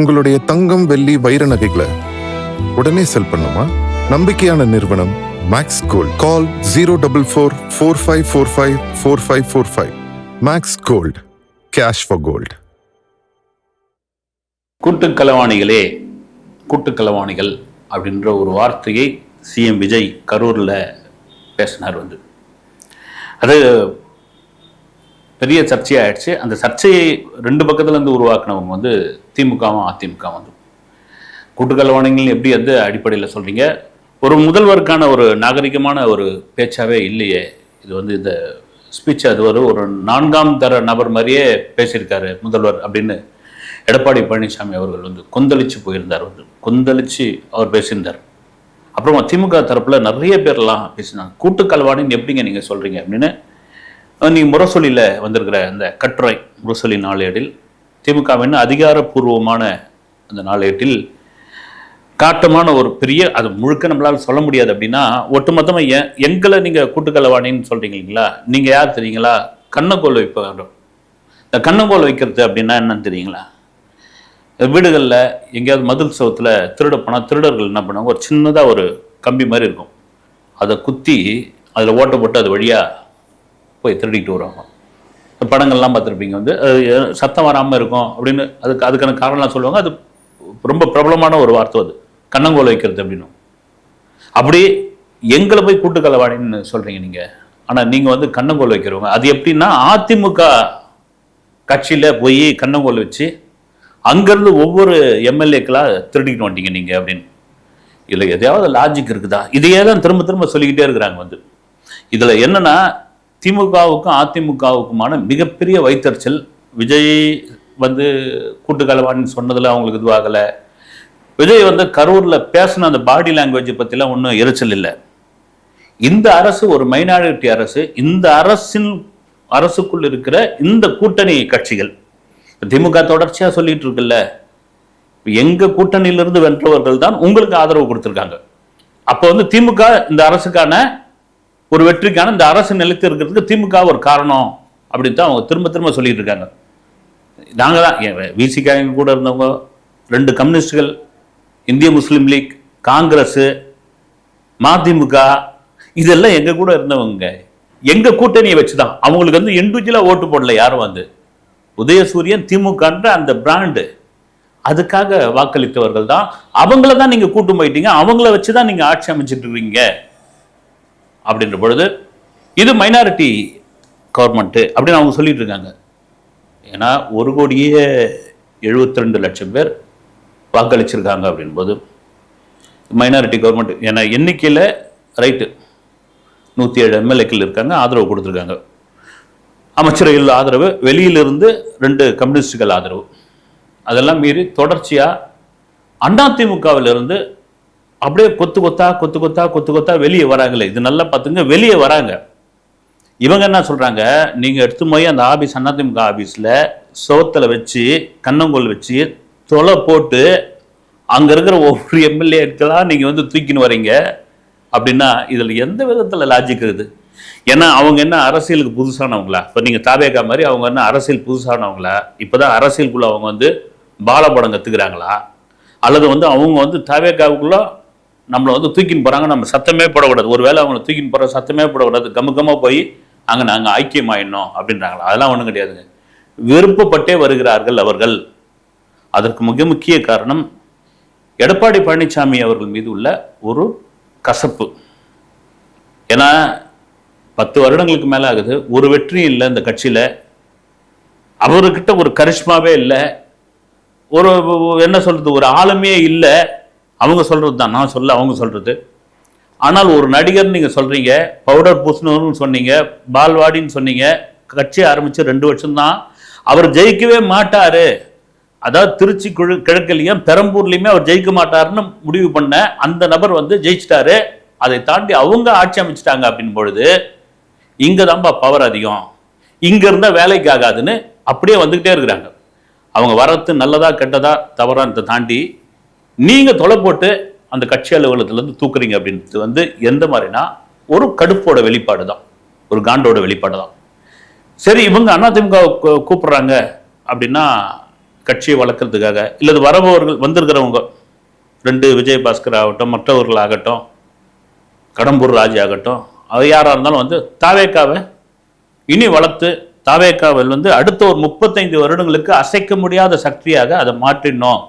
உங்களுடைய தங்கம், வெள்ளி, வைர நகைகளை உடனே செல் பண்ணுமா? நம்பிக்கையான நிறுவனம் Max Gold. Call 04445454545. Max Gold, cash for gold. கூட்டுக்களவாணிகளே, கூட்டுக்களவாணிகள் அப்படின்ற ஒரு வார்த்தையை சிஎம் விஜய் கரூரில் பேசினார். அது பெரிய சர்ச்சையாயிடுச்சு. அந்த சர்ச்சையை ரெண்டு பக்கத்துலேருந்து உருவாக்குனவங்க திமுகவும் அதிமுகவும் கூட்டுக்களவாணிகள் எப்படி அடிப்படையில் சொல்கிறீங்க? ஒரு முதல்வருக்கான ஒரு நாகரிகமான ஒரு பேச்சாவே இல்லையே இது. இந்த ஸ்பீச் அது ஒரு நான்காம் தர நபர் மாதிரியே பேசியிருக்காரு முதல்வர் அப்படின்னு எடப்பாடி பழனிசாமி அவர்கள் கொந்தளிச்சு போயிருந்தார். கொந்தளிச்சு அவர் பேசியிருந்தார். அப்புறம் திமுக தரப்பில் நிறைய பேர்லாம் பேசினாங்க. கூட்டுக்களவாணின்னு எப்படிங்க நீங்கள் சொல்கிறீங்க அப்படின்னு. நீங்கள் முரசொலியில் வந்திருக்கிற அந்த கட்டுரை, முரசொலி நாளேடில், திமுகவின் அதிகாரப்பூர்வமான அந்த நாளேட்டில் காட்டமான ஒரு பெரிய, அது முழுக்க நம்மளால் சொல்ல முடியாது அப்படின்னா, ஒட்டுமொத்தமாக எங்களை நீங்கள் கூட்டுக்களவாணின்னு சொல்கிறீங்க இல்லைங்களா? நீங்கள் யார் தெரியுங்களா? கண்ணங்கோல் வைப்பாங்க. இந்த கண்ணங்கோல் வைக்கிறது அப்படின்னா என்னன்னு தெரியுங்களா? வீடுகளில் எங்கேயாவது மதில் சவத்தில் திருட போனால் திருடர்கள் என்ன பண்ணுவாங்க, ஒரு சின்னதாக ஒரு கம்பி மாதிரி இருக்கும், அதை குத்தி அதில் ஓட்ட போட்டு அது வழியாக போய் திருடிட்டு வருவாங்க. படங்கள்லாம் பார்த்துருப்பீங்க. சத்தம் வராமல் இருக்கும் அப்படின்னு அதுக்கான காரணம்லாம் சொல்லுவாங்க. அது ரொம்ப பிரபலமான ஒரு வார்த்தை, அது கண்ணங்கோல் வைக்கிறது அப்படின்னு. அப்படி எங்களை போய் கூட்டுக்களவாணின்னு சொல்கிறீங்க நீங்கள். ஆனால் நீங்கள் கண்ணங்கோல் வைக்கிறவங்க. அது எப்படின்னா, அதிமுக கட்சியில் போய் கண்ணங்கோல் வச்சு அங்கேருந்து ஒவ்வொரு எம்எல்ஏக்களாக திருடிக்கிட்டு வந்துட்டீங்க நீங்கள் அப்படின்னு. இதில் எதையாவது லாஜிக் இருக்குதா? இதையே தான் திரும்ப திரும்ப சொல்லிக்கிட்டே இருக்கிறாங்க. இதில் என்னன்னா, திமுகவுக்கும் அதிமுகவுக்குமான மிகப்பெரிய வைத்தறிச்சல். விஜய் கூட்டுக்களவாணின்னு சொன்னதில் அவங்களுக்கு இதுவாகலை. விஜய் கரூரில் பேசின அந்த பாடி லாங்குவேஜை பற்றிலாம் ஒன்றும் எரிச்சல் இல்லை. இந்த அரசு ஒரு மைனாரிட்டி அரசு. இந்த அரசுக்குள் இருக்கிற இந்த கூட்டணி கட்சிகள், திமுக தொடர்ச்சியாக சொல்லிட்டு இருக்குல்ல, எங்க கூட்டணியிலிருந்து வென்றவர்கள் தான் உங்களுக்கு ஆதரவு கொடுத்துருக்காங்க. அப்போ திமுக இந்த அரசுக்கான ஒரு வெற்றிக்கான, இந்த அரசு நிலைத்து இருக்கிறதுக்கு திமுக ஒரு காரணம் அப்படின்னு தான் அவங்க திரும்ப திரும்ப சொல்லிட்டு இருக்காங்க. நாங்கள் தான் விசிக கூட இருந்தவங்க, 2 கம்யூனிஸ்டுகள், இந்திய முஸ்லீம் லீக், காங்கிரஸ், மதிமுக, இதெல்லாம் எங்க கூட இருந்தவங்க. எங்க கூட்டணியை வச்சுதான் அவங்களுக்கு இண்டிவிஜுவலா ஓட்டு போடல யாரும். உதயசூரியன் திமுகன்ற அந்த பிராண்டு, அதுக்காக வாக்களித்தவர்கள் தான். அவங்கள தான் நீங்க கூட்டம் போயிட்டீங்க. அவங்கள வச்சுதான் நீங்க ஆட்சி அமைச்சிட்டு இருக்கீங்க அப்படின்ற பொழுது இது மைனாரிட்டி கவர்மெண்ட் அப்படின்னு அவங்க சொல்லிட்டு இருக்காங்க. ஏன்னா 1,72,00,000 பேர் வாக்களிச்சிருக்காங்க அப்படின் போது மைனாரிட்டி கவர்மெண்ட். ஏன்னா எண்ணிக்கையில் ரைட்டு 107 எம்எல்ஏக்கள் இருக்காங்க, ஆதரவு கொடுத்துருக்காங்க. அமைச்சர்கள் ஆதரவு, வெளியிலிருந்து 2 கம்யூனிஸ்டுகள் ஆதரவு. அதெல்லாம் மீறி தொடர்ச்சியாக அதிமுகவிலிருந்து அப்படியே கொத்து கொத்தா வெளியே வராங்களே. இது நல்லா பார்த்துங்க, வெளியே வராங்க. இவங்க என்ன சொல்றாங்க, நீங்க எடுத்து போய் அந்த ஆபீஸ், அதிமுக ஆபீஸ்ல சோத்துல வச்சு கண்ணங்கோல் வச்சு தொலை போட்டு அங்க இருக்கிற ஒவ்வொரு எம்எல்ஏக்கெல்லாம் நீங்க தூக்கின்னு வரீங்க அப்படின்னா இதுல எந்த விதத்துல லாஜிக் இருக்குது? ஏன்னா அவங்க என்ன அரசியலுக்கு புதுசானவங்களா? இப்போ நீங்க தாவேகா மாதிரி அவங்க என்ன அரசியல் புதுசானவங்களா? இப்போதான் அரசியலுக்குள்ள அவங்க பாலபடம் கத்துக்கிறாங்களா? அல்லது அவங்க தாவேகாவுக்குள்ள நம்மளை தூக்கின்னு போறாங்க, நம்ம சத்தமே போடக்கூடாது, ஒருவேளை அவங்களை தூக்கின்னு போற சத்தமே போடக்கூடாது, கம்ம போய் அங்கே நாங்கள் ஐக்கியமாயிடணும் அப்படின்றாங்களா? அதெல்லாம் ஒன்றும் கிடையாதுங்க. விருப்பப்பட்டே வருகிறார்கள் அவர்கள். அதற்கு மிக முக்கிய காரணம் எடப்பாடி பழனிசாமி அவர்கள் மீது உள்ள ஒரு கசப்பு. ஏன்னா 10 வருடங்களுக்கு மேலே ஆகுது, ஒரு வெற்றியும் இல்லை இந்த கட்சியில். அவர்கிட்ட ஒரு கரிஷ்மாவே இல்லை, ஒரு என்ன சொல்றது, ஒரு ஆளுமே இல்லை. அவங்க சொல்றது தான், நான் சொல்ல, அவங்க சொல்றது. ஆனால் ஒரு நடிகர் நீங்க சொல்றீங்க, பவுடர் பூசணும்னு சொன்னீங்க, பால்வாடின்னு சொன்னீங்க, கட்சி ஆரம்பிச்சு 2 வருஷம் தான், அவர் ஜெயிக்கவே மாட்டாரு, அதாவது திருச்சி கிழக்குலையும் பெரம்பூர்லையுமே அவர் ஜெயிக்க மாட்டாருன்னு முடிவு பண்ண அந்த நபர் ஜெயிச்சிட்டாரு. அதை தாண்டி அவங்க ஆட்சி அமைச்சிட்டாங்க அப்படின்னு பொழுது இங்க தான்ப்பா பவர் அதிகம், இங்க இருந்தா வேலைக்கு ஆகாதுன்னு அப்படியே வந்துகிட்டே இருக்கிறாங்க. அவங்க வரத்து நல்லதா கெட்டதா தவறானதை தாண்டி நீங்க தொலை போட்டு அந்த கட்சி அலுவலகத்திலேருந்து தூக்குறீங்க அப்படின்றது எந்த மாதிரினா ஒரு கடுப்போட வெளிப்பாடு தான், ஒரு காண்டோட வெளிப்பாடு தான். சரி, இவங்க அதிமுக கூப்பிடுறாங்க அப்படின்னா கட்சியை வளர்க்கறதுக்காக, இல்லது வரபவர்கள் வந்திருக்கிறவங்க 2 விஜயபாஸ்கர் ஆகட்டும், மற்றவர்கள் ஆகட்டும், கடம்பூர் ராஜு ஆகட்டும், அது யாராக இருந்தாலும் வந்து தாவேக்காவை இனி வளர்த்து தாவேக்காவில் வந்து அடுத்த ஒரு 35 வருடங்களுக்கு அசைக்க முடியாத சக்தியாக அதை மாற்றினோம்,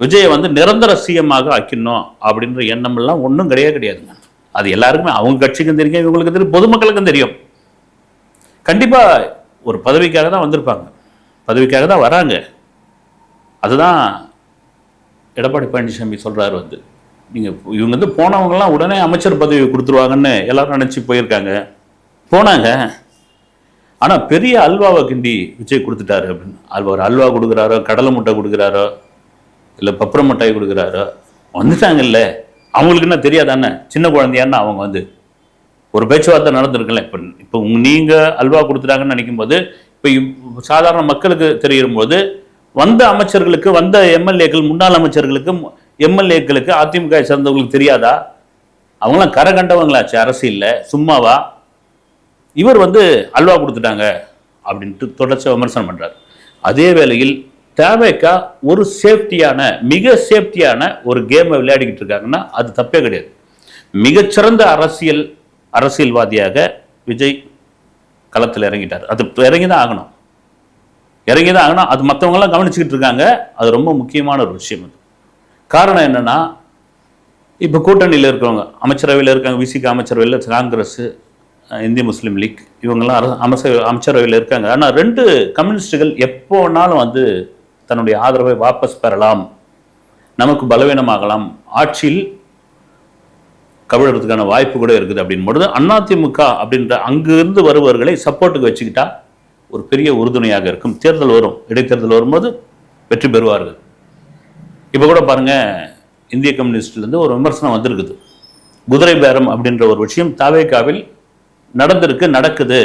விஜயை வந்து நிரந்தர சிஎம்மாக ஆக்கிடணும் அப்படின்ற எண்ணம் எல்லாம் ஒன்றும் கிடையாதுங்க. அது எல்லாருக்குமே அவங்க கட்சிக்கும் தெரியும், இவங்களுக்கு தெரியும், பொதுமக்களுக்கும் தெரியும். கண்டிப்பா ஒரு பதவிக்காக தான் வந்திருப்பாங்க, பதவிக்காக தான் வராங்க. அதுதான் எடப்பாடி பழனிசாமி சொல்றாரு வந்து, நீங்க இவங்க வந்து போனவங்கலாம் உடனே அமைச்சர் பதவி கொடுத்துருவாங்கன்னு எல்லாரும் நினைச்சு போயிருக்காங்க. போனாங்க, ஆனா பெரிய அல்வாவை கிண்டி விஜய் கொடுத்துட்டாரு அப்படின்னு. அல்வா கொடுக்குறாரோ, கடலை முட்டை கொடுக்குறாரோ, இல்லை பப்பர மிட்டாய் கொடுக்குறாரோ, வந்துட்டாங்கல்ல, அவங்களுக்கு என்ன தெரியாதானே, சின்ன குழந்தையான்னு அவங்க வந்து ஒரு பேச்சுவார்த்தை நடந்திருக்குல்ல. இப்போ நீங்கள் அல்வா கொடுத்துட்டாங்கன்னு நினைக்கும் போது, இப்போ சாதாரண மக்களுக்கு தெரியும் போது, வந்த அமைச்சர்களுக்கு, வந்த எம்எல்ஏக்கள், முன்னாள் அமைச்சர்களுக்கு, எம்எல்ஏக்களுக்கு, அதிமுக சேர்ந்தவங்களுக்கு தெரியாதா? அவங்களாம் கரை கண்டவங்களாச்சு அரசியல்ல, சும்மாவா? இவர் வந்து அல்வா கொடுத்துட்டாங்க அப்படின்ட்டு தொடர்ச்சியாக விமர்சனம் பண்றாரு. அதே வேளையில் தேவைக்கா ஒரு சேஃப்டியான, மிக சேஃப்டியான ஒரு கேமை விளையாடிக்கிட்டு இருக்காங்கன்னா அது தப்பே கிடையாது. மிகச்சிறந்த அரசியல்வாதியாக விஜய் களத்தில் இறங்கிட்டார். அது இறங்கிதான் ஆகணும், இறங்கிதான் ஆகணும். அது மற்றவங்கெல்லாம் கவனிச்சுக்கிட்டு இருக்காங்க. அது ரொம்ப முக்கியமான ஒரு விஷயம். அது காரணம் என்னன்னா, இப்போ கூட்டணியில் இருக்கிறவங்க, அமைச்சரவையில் இருக்காங்க, விசிக அமைச்சரவையில், காங்கிரஸ், இந்திய முஸ்லீம் லீக், இவங்கெல்லாம் அமைச்சரவையில் இருக்காங்க. ஆனால் 2 கம்யூனிஸ்டுகள் எப்போ வேணாலும் வந்து தன்னுடைய ஆதரவை வாபஸ் பெறலாம், நமக்கு பலவீனமாகலாம், ஆட்சியில் கவிழறதுக்கான வாய்ப்பு கூட இருக்குது அப்படின் பொழுது அதிமுக அப்படின்ற அங்கிருந்து வருபவர்களை சப்போர்ட்டுக்கு வச்சுக்கிட்டா ஒரு பெரிய உறுதுணையாக இருக்கும். தேர்தல் வரும், இடைத்தேர்தல் வரும்போது வெற்றி பெறுவார்கள். இப்போ கூட பாருங்க, இந்திய கம்யூனிஸ்ட்லேருந்து ஒரு விமர்சனம் வந்திருக்குது. குதிரை பேரம் அப்படின்ற ஒரு விஷயம் தாவேக்காவில் நடக்குது.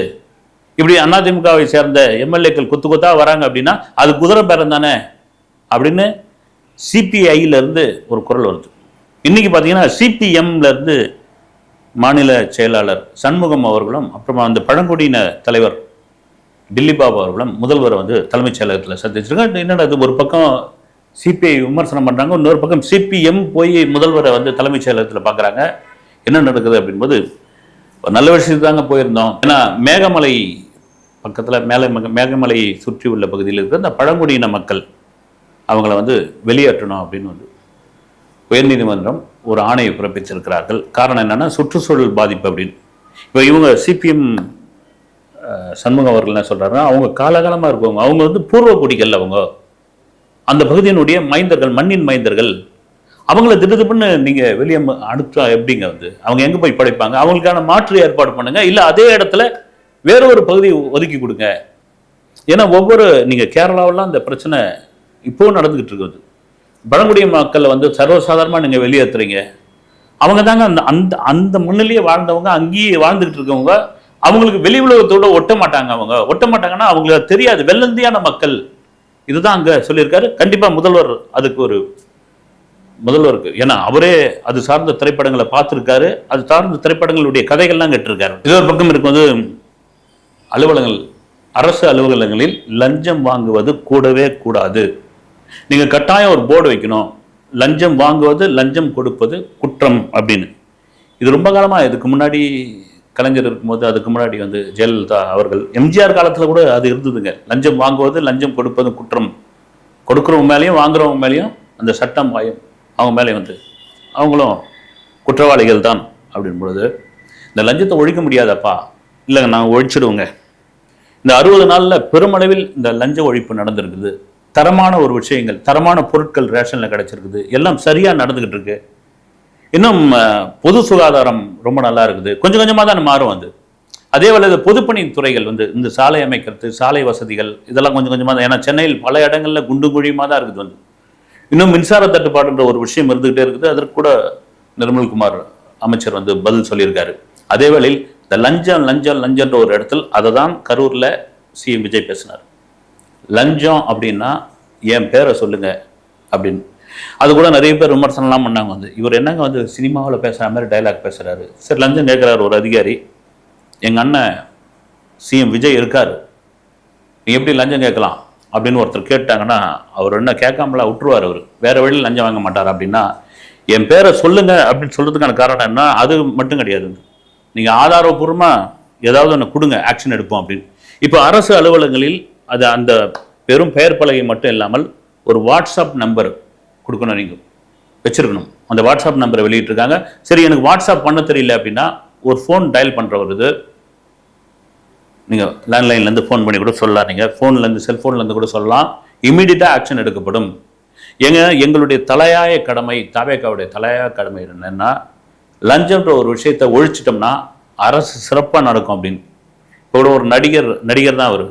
இப்படி அதிமுகவை சேர்ந்த எம்எல்ஏக்கள் கொத்தா வராங்க அப்படின்னா அது குதிரை பேரம் தானே அப்படின்னு சிபிஐல இருந்து ஒரு குரல் வருது. இன்னைக்கு பார்த்தீங்கன்னா சிபிஎம்ல இருந்து மாநில செயலாளர் சண்முகம் அவர்களும், அப்புறமா அந்த பழங்குடியின தலைவர் டில்லி பாபு அவர்களும் முதல்வரை வந்து தலைமைச் செயலகத்தில் சந்திச்சிருக்காங்க. என்னடா இது, ஒரு பக்கம் சிபிஐ விமர்சனம் பண்றாங்க, இன்னொரு பக்கம் சிபிஎம் போய் முதல்வரை வந்து தலைமைச் செயலகத்தில் பார்க்குறாங்க. என்ன நடக்குது அப்படின்போது நல்ல விஷயத்துக்கு தாங்க போயிருந்தோம். ஏன்னா மேகமலை பக்கத்தில், மேகமலை சுற்றி உள்ள பகுதியில் இருக்கிற இந்த பழங்குடியின மக்கள் அவங்கள வந்து வெளியேற்றணும் அப்படின்னு வந்து உயர்நீதிமன்றம் ஒரு ஆணையை பிறப்பிச்சிருக்கிறார்கள். காரணம் என்னன்னா, சுற்றுச்சூழல் பாதிப்பு அப்படின்னு. இப்போ இவங்க சிபிஎம் சண்முகம் அவர்கள் என்ன சொல்றாருன்னா, அவங்க காலகாலமாக இருக்கவங்க, அவங்க வந்து பூர்வ குடிகள், அவங்க அந்த பகுதியினுடைய மைந்தர்கள், மண்ணின் மைந்தர்கள். அவங்கள திடுதிப்புன்னு நீங்க வெளியே அனுப்பிச்சா எப்படிங்க வந்து அவங்க எங்க போய் படைப்பாங்க? அவங்களுக்கான மாற்று ஏற்பாடு பண்ணுங்க, இல்ல அதே இடத்துல வேற ஒரு பகுதி ஒதுக்கி கொடுங்க. ஏன்னா நீங்க கேரளாவெல்லாம் அந்த பிரச்சனை இப்போவும் நடந்துகிட்டு இருக்குது. பழங்குடிய மக்களை வந்து சர்வசாதாரணமா நீங்க வெளியேற்றுறீங்க. அவங்க தாங்க அந்த அந்த அந்த மண்ணிலேயே வாழ்ந்தவங்க, அங்கேயே வாழ்ந்துகிட்டு இருக்கவங்க. அவங்களுக்கு வெளி உலகத்தோட ஒட்ட மாட்டாங்க. அவங்க ஒட்ட மாட்டாங்கன்னா அவங்களுக்கு தெரியாது, வெள்ளந்தியான மக்கள். இதுதான் அங்க சொல்லியிருக்காரு. கண்டிப்பா முதல்வருக்கு ஏன்னா அவரே அது சார்ந்த திரைப்படங்களை பார்த்துருக்காரு, அது சார்ந்த திரைப்படங்களுடைய கதைகள்லாம் கேட்டிருக்காரு. இது ஒரு பக்கம் இருக்கும்போது, அரசு அலுவலகங்களில் லஞ்சம் வாங்குவது கூடவே கூடாது. நீங்க கட்டாயம் ஒரு போர்டு வைக்கணும், லஞ்சம் வாங்குவது, லஞ்சம் கொடுப்பது குற்றம் அப்படின்னு. இது ரொம்ப காலமா, இதுக்கு முன்னாடி கலைஞர் இருக்கும்போது, அதுக்கு முன்னாடி வந்து ஜெயலலிதா அவர்கள், எம்ஜிஆர் காலத்துல கூட அது இருந்ததுங்க. லஞ்சம் வாங்குவது, லஞ்சம் கொடுப்பது குற்றம். கொடுக்குறவங்க மேலேயும் வாங்குறவங்க மேலேயும் அந்த சட்டம் அவங்க மேலே வந்து அவங்களும் குற்றவாளிகள் தான் அப்படின் பொழுது, இந்த லஞ்சத்தை ஒழிக்க முடியாதப்பா, இல்லைங்க நான் ஒழிச்சிடுவோங்க. இந்த 60 நாளில் பெருமளவில் இந்த லஞ்ச ஒழிப்பு நடந்திருக்குது. தரமான ஒரு விஷயங்கள், தரமான பொருட்கள் ரேஷனில் கிடைச்சிருக்குது, எல்லாம் சரியாக நடந்துக்கிட்டு இருக்கு. இன்னும் பொது சுகாதாரம் ரொம்ப நல்லா இருக்குது. கொஞ்சம் கொஞ்சமாக தான் மாறும் வந்து. அதே வேளை இந்த பொதுப்பணி துறைகள் வந்து இந்த சாலை அமைக்கிறது, சாலை வசதிகள், இதெல்லாம் கொஞ்சம் கொஞ்சமாக தான். ஏன்னா சென்னையில் பல இடங்களில் குண்டு குழியுமாக தான் இருக்குது வந்து. இன்னும் மின்சார தட்டுப்பாடுன்ற ஒரு விஷயம் இருந்துகிட்டே இருக்குது. அதற்கு கூட நிர்மல்குமார் அமைச்சர் வந்து பதில் சொல்லியிருக்காரு. அதே வேளையில் இந்த லஞ்சம்ன்ற ஒரு இடத்தில் அதை தான் கரூரில் சிஎம் விஜய் பேசினார். லஞ்சம் அப்படின்னா என் பேரை சொல்லுங்க அப்படின்னு. அது கூட நிறைய பேர் விமர்சனம்லாம் பண்ணாங்க வந்து, இவர் என்னங்க வந்து சினிமாவில் பேசுகிற மாதிரி டைலாக் பேசுகிறாரு. சரி, லஞ்சம் கேட்குறாரு ஒரு அதிகாரி, எங்கள் அண்ணன் சிஎம் விஜய் இருக்காரு, நீ எப்படி லஞ்சம் கேட்கலாம் அப்படின்னு ஒருத்தர் கேட்டாங்கன்னா அவர் என்ன கேட்காமலா விட்டுருவார். அவர் வேற வழியில் லஞ்சம் வாங்க மாட்டார். அப்படின்னா என் பேரை சொல்லுங்க அப்படின்னு சொல்றதுக்கான காரணம் என்ன? அது மட்டும் கிடையாது, நீங்க ஆதாரபூர்வமாக ஏதாவது ஒன்று கொடுங்க, ஆக்ஷன் எடுப்போம் அப்படின்னு. இப்போ அரசு அலுவலகங்களில் அது அந்த பெரும் பெயர் பலகை மட்டும் இல்லாமல் ஒரு வாட்ஸ்அப் நம்பர் கொடுக்கணும், நீங்கள் வச்சிருக்கணும். அந்த வாட்ஸ்அப் நம்பரை வெளியிட்டிருக்காங்க. சரி, எனக்கு வாட்ஸ்அப் பண்ண தெரியல அப்படின்னா ஒரு ஃபோன் டயல் பண்ணுறவர் இது, நீங்கள் லேண்ட்லைன்லேருந்து ஃபோன் பண்ணி கூட சொல்லலாம், நீங்கள் ஃபோன்லேருந்து செல்ஃபோன்லேருந்து கூட சொல்லலாம், இமீடியட்டாக ஆக்ஷன் எடுக்கப்படும். எங்களுடைய தலையாய கடமை, தாவேக்காவுடைய தலையாய கடமை என்னன்னா லஞ்சம்ன்ற ஒரு விஷயத்தை ஒழிச்சிட்டோம்னா அரசு சிறப்பாக நடக்கும் அப்படின்னு. இப்போ ஒரு நடிகர் தான் அவர்,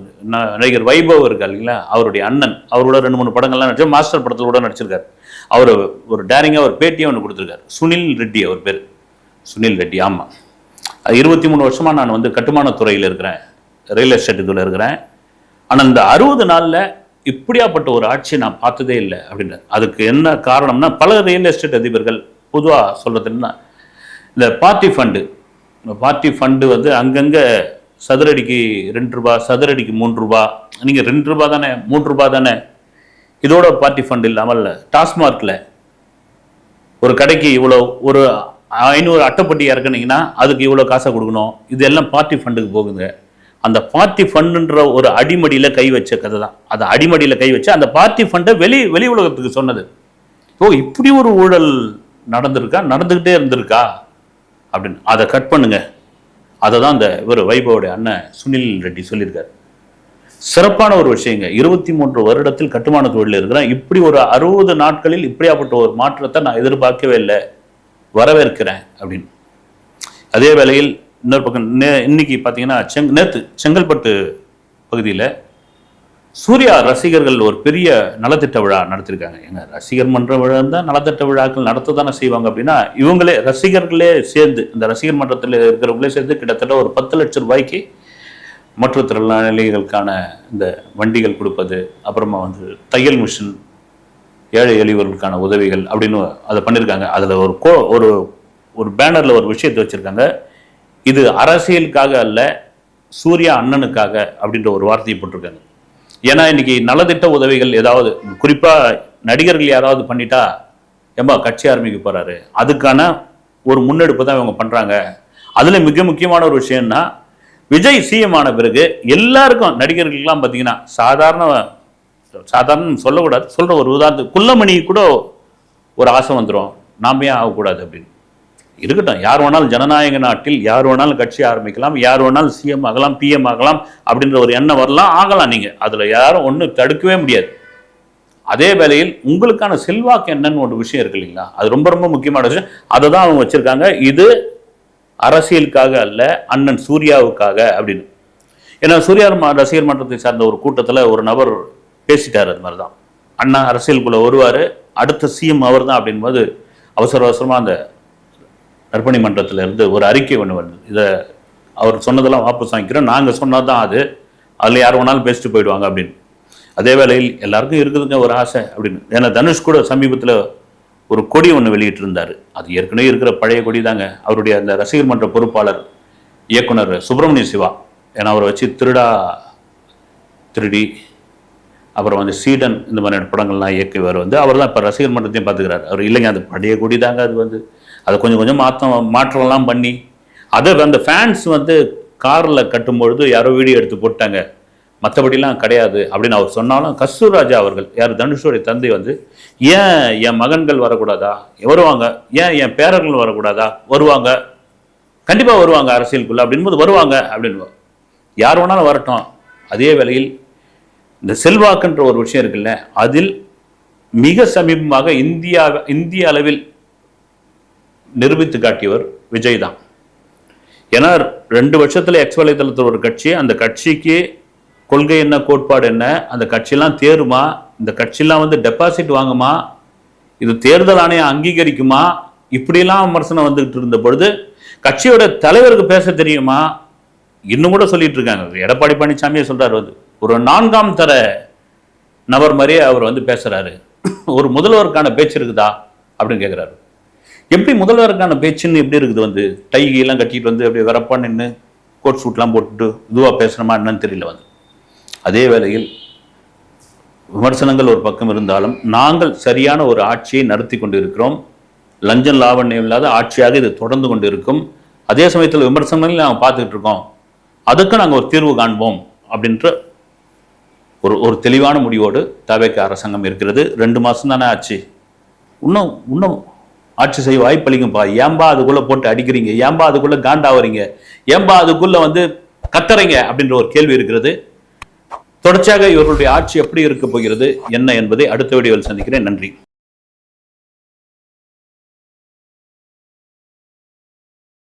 நடிகர் வைபவ் இருக்கா இல்லைங்களா, அவருடைய அண்ணன், அவரோட 2-3 படங்கள்லாம் நடிச்சு மாஸ்டர் படத்தில் கூட நடிச்சிருக்காரு. அவர் ஒரு டேரிங்காக ஒரு பேட்டியை ஒன்று கொடுத்துருக்காரு. சுனில் ரெட்டி அவர் பேர், சுனில் ரெட்டி. ஆமாம், 23 வருஷமாக நான் வந்து கட்டுமானத்துறையில் இருக்கிறேன், ரியல் எஸ்டேட் இதில் இருக்கிறேன். ஆனால் இந்த 60 நாளில் இப்படியாப்பட்ட ஒரு ஆட்சியை நான் பார்த்ததே இல்லை அப்படின்றார். அதுக்கு என்ன காரணம்னா பல ரியல் எஸ்டேட் அதிபர்கள் பொதுவாக சொல்கிறதுன்னா இந்த பார்ட்டி ஃபண்டு வந்து அங்கங்கே சதுரடிக்கு 2 ரூபா, சதுரடிக்கு 3 ரூபா, நீங்கள் 2 ரூபா தானே 3 ரூபா தானே, இதோட பார்ட்டி ஃபண்ட் இல்லாமல் டாஸ்மார்க்கில் ஒரு கடைக்கு இவ்வளோ, ஒரு 500 அட்டைப்பட்டி இறக்குனீங்கன்னா அதுக்கு இவ்வளோ காசை கொடுக்கணும், இதெல்லாம் பார்ட்டி ஃபண்டுக்கு போகுங்க. அந்த பார்ட்டி ஃபண்டுன்ற ஒரு அடிமடியில் கை வச்ச கதை தான். அதை அடிமடியில் கை வச்சு அந்த பார்ட்டி ஃபண்டை வெளி உலகத்துக்கு சொன்னது. இப்படி ஒரு ஊழல் நடந்துக்கிட்டே இருந்திருக்கா அப்படின்னு. அதை கட் பண்ணுங்க. அதை தான் இந்த இவர் வைபவோடைய அண்ணன் சுனில் ரெட்டி சொல்லியிருக்காரு. சிறப்பான ஒரு விஷயங்க. 23 வருடத்தில் கட்டுமான தொழிலில் இருக்கிறேன், இப்படி ஒரு 60 நாட்களில் இப்படியாப்பட்ட ஒரு மாற்றத்தை நான் எதிர்பார்க்கவே இல்லை, வரவேற்கிறேன் அப்படின்னு. அதே வேளையில் இன்னொரு பக்கம் இன்னைக்கு பார்த்தீங்கன்னா நேற்று செங்கல்பட்டு பகுதியில் சூர்யா ரசிகர்கள் ஒரு பெரிய நலத்திட்ட விழா நடத்திருக்காங்க. எங்க ரசிகர் மன்ற விழா இருந்தால் நலத்திட்ட விழாக்கள் நடத்த தானே செய்வாங்க. அப்படின்னா இவங்களே ரசிகர்களே சேர்ந்து, இந்த ரசிகர் மன்றத்தில் இருக்கிறவங்களே சேர்ந்து கிட்டத்தட்ட ஒரு 10 லட்சம் ரூபாய்க்கு மாற்றுத்திறனாளிகளுக்கான இந்த வண்டிகள் கொடுப்பது, அப்புறமா வந்து தையல் மிஷின், ஏழை எளியவர்களுக்கான உதவிகள் அப்படின்னு அதை பண்ணியிருக்காங்க. அதில் ஒரு பேனரில் ஒரு விஷயத்தை வச்சுருக்காங்க, இது அரசியலுக்காக அல்ல, சூர்யா அண்ணனுக்காக அப்படின்ற ஒரு வார்த்தையை போட்டிருக்காங்க. ஏன்னா இன்னைக்கு நலத்திட்ட உதவிகள் ஏதாவது குறிப்பாக நடிகர்கள் யாராவது பண்ணிட்டா ஏம்பா கட்சி ஆரம்பிக்க போகிறாரு, அதுக்கான ஒரு முன்னெடுப்பு தான் இவங்க பண்ணுறாங்க. அதில் மிக முக்கியமான ஒரு விஷயம்னா விஜய் சிஎம் ஆன பிறகு எல்லாருக்கும் நடிகர்களுக்கெல்லாம் பார்த்தீங்கன்னா சாதாரண சொல்லக்கூடாது, சொல்கிற ஒரு உதாரணத்துக்கு குள்ளமணி கூட ஒரு ஆசை வந்துடும், நாம ஏன் ஆகக்கூடாது அப்படின்னு. இருக்கட்டும், யார் வேணாலும் ஜனநாயக நாட்டில் யார் வேணாலும் கட்சி ஆரம்பிக்கலாம், யார் வேணாலும் சிஎம் ஆகலாம், பிஎம் ஆகலாம் அப்படின்ற ஒரு எண்ணம் வரலாம், ஆகலாம். நீங்கள் அதில் யாரும் ஒன்றும் தடுக்கவே முடியாது. அதே வேளையில் உங்களுக்கான செல்வாக்கு என்னன்னு ஒரு விஷயம் இருக்கு இல்லைங்களா, அது ரொம்ப ரொம்ப முக்கியமான விஷயம். அதை தான் அவங்க வச்சிருக்காங்க. இது அரசியலுக்காக அல்ல, அண்ணன் சூர்யாவுக்காக அப்படின்னு. ஏன்னா சூர்யா ரசிகர் மன்றத்தை சார்ந்த ஒரு கூட்டத்தில் ஒரு நபர் பேசிட்டார், அது மாதிரி தான் அண்ணா அரசியலுக்குள்ளே வருவார், அடுத்த சிஎம் அவர் தான் அப்படின்போது அவசரமாக அந்த நற்பணி மன்றத்தில் இருந்து ஒரு அறிக்கை ஒன்று வருது. இதை அவர் சொன்னதெல்லாம் வாபஸ் வாங்கிக்கிறோம், நாங்கள் சொன்னது தான் அது, அதில் யார் வேணாலும் பேசிட்டு போயிடுவாங்க அப்படின்னு. அதே வேளையில் எல்லாருக்கும் இருக்குதுங்க ஒரு ஆசை அப்படின்னு. ஏன்னா தனுஷ் கூட சமீபத்தில் ஒரு கொடி ஒன்று வெளியிட்டிருந்தார். அது ஏற்கனவே இருக்கிற பழைய கொடி தாங்க. அவருடைய அந்த ரசிகர் மன்ற பொறுப்பாளர் இயக்குனர் சுப்பிரமணிய சிவா, ஏன்னா அவரை வச்சு திருடி அப்புறம் வந்து சீடன் இந்த மாதிரியான படங்கள்லாம் இயக்குவார். அவர் தான் இப்போ ரசிகர் மன்றத்தையும் பார்த்துக்கிறார். அவர் இல்லைங்க, அது பழைய கொடி தாங்க, அது அதை கொஞ்சம் மாற்றம்லாம் பண்ணி அதை அந்த ஃபேன்ஸ் காரில் கட்டும்பொழுது யாரோ வீடியோ எடுத்து போட்டாங்க, மற்றபடிலாம் கிடையாது அப்படின்னு அவர் சொன்னாலும், கஸ்தூர் ராஜா அவர்கள், யார் தனுஷோடைய தந்தை, ஏன் என் மகன்கள் வரக்கூடாதா, வருவாங்க, ஏன் என் பேரர்கள் வரக்கூடாதா, வருவாங்க, கண்டிப்பாக வருவாங்க அரசியலுக்குள்ள அப்படின்போது வருவாங்க அப்படின்னு, யார் வேணாலும் வரட்டும். அதே வேளையில் இந்த செல்வாக்குன்ற ஒரு விஷயம் இருக்குல்ல, அதில் மிக சமீபமாக இந்திய அளவில் நிரூபித்து காட்டியவர் விஜய் தான். ஏன்னா 2 வருஷத்துல எக்ஸ் வலைதளத்தில் ஒரு கட்சி, அந்த கட்சிக்கு கொள்கை என்ன, கோட்பாடு என்ன, அந்த கட்சியெல்லாம் தேருமா, இந்த கட்சியெல்லாம் டெபாசிட் வாங்குமா, இது தேர்தல் ஆணையம் அங்கீகரிக்குமா, இப்படியெல்லாம் விமர்சனம் வந்துகிட்டு இருந்த பொழுது கட்சியோட தலைவருக்கு பேச தெரியுமா, இன்னும் கூட சொல்லிட்டு இருக்காங்க. எடப்பாடி பழனிசாமியே சொல்றாரு, ஒரு 4ஆம் தர நபர் மாதிரியே அவர் பேசுறாரு, ஒரு முதல்வருக்கான பேச்சு இருக்குதா அப்படின்னு கேட்குறாரு. எப்படி முதல்வருக்கான பேச்சுன்னு எப்படி இருக்குது, டைகெல்லாம் கட்டிட்டு அப்படியே வரப்பா நின்று கோட் சூட்லாம் போட்டுட்டு இதுவாக பேசுகிறோமா என்னன்னு தெரியல. அதே வேளையில் விமர்சனங்கள் ஒரு பக்கம் இருந்தாலும் நாங்கள் சரியான ஒரு ஆட்சியை நடத்தி கொண்டிருக்கிறோம். லஞ்சம் லாவண்யம் இல்லாத ஆட்சியாக இது தொடர்ந்து கொண்டு இருக்கும். அதே சமயத்தில் விமர்சனங்களையும் நாங்கள் பார்த்துக்கிட்டு இருக்கோம். அதுக்கு நாங்கள் ஒரு தீர்வு காண்போம் அப்படின்ற ஒரு தெளிவான முடிவோடு தவேக அரசாங்கம் இருக்கிறது. 2 மாதம் தானே ஆச்சு, இன்னும் ஆட்சி செய்ய வாய்ப்பளிக்கும்பா. ஏன்பா அதுக்குள்ள போட்டு அடிக்கிறீங்க, ஏன்பா அதுக்குள்ள காண்டாவறீங்க, ஏன்பா அதுக்குள்ள கத்துறீங்க அப்படின்ற ஒரு கேள்வி இருக்கிறது. தொடர்ச்சியாக இவர்களுடைய ஆட்சி எப்படி இருக்க போகிறது என்ன என்பதை அடுத்த வீடியோவில் சந்திக்கிறேன். நன்றி.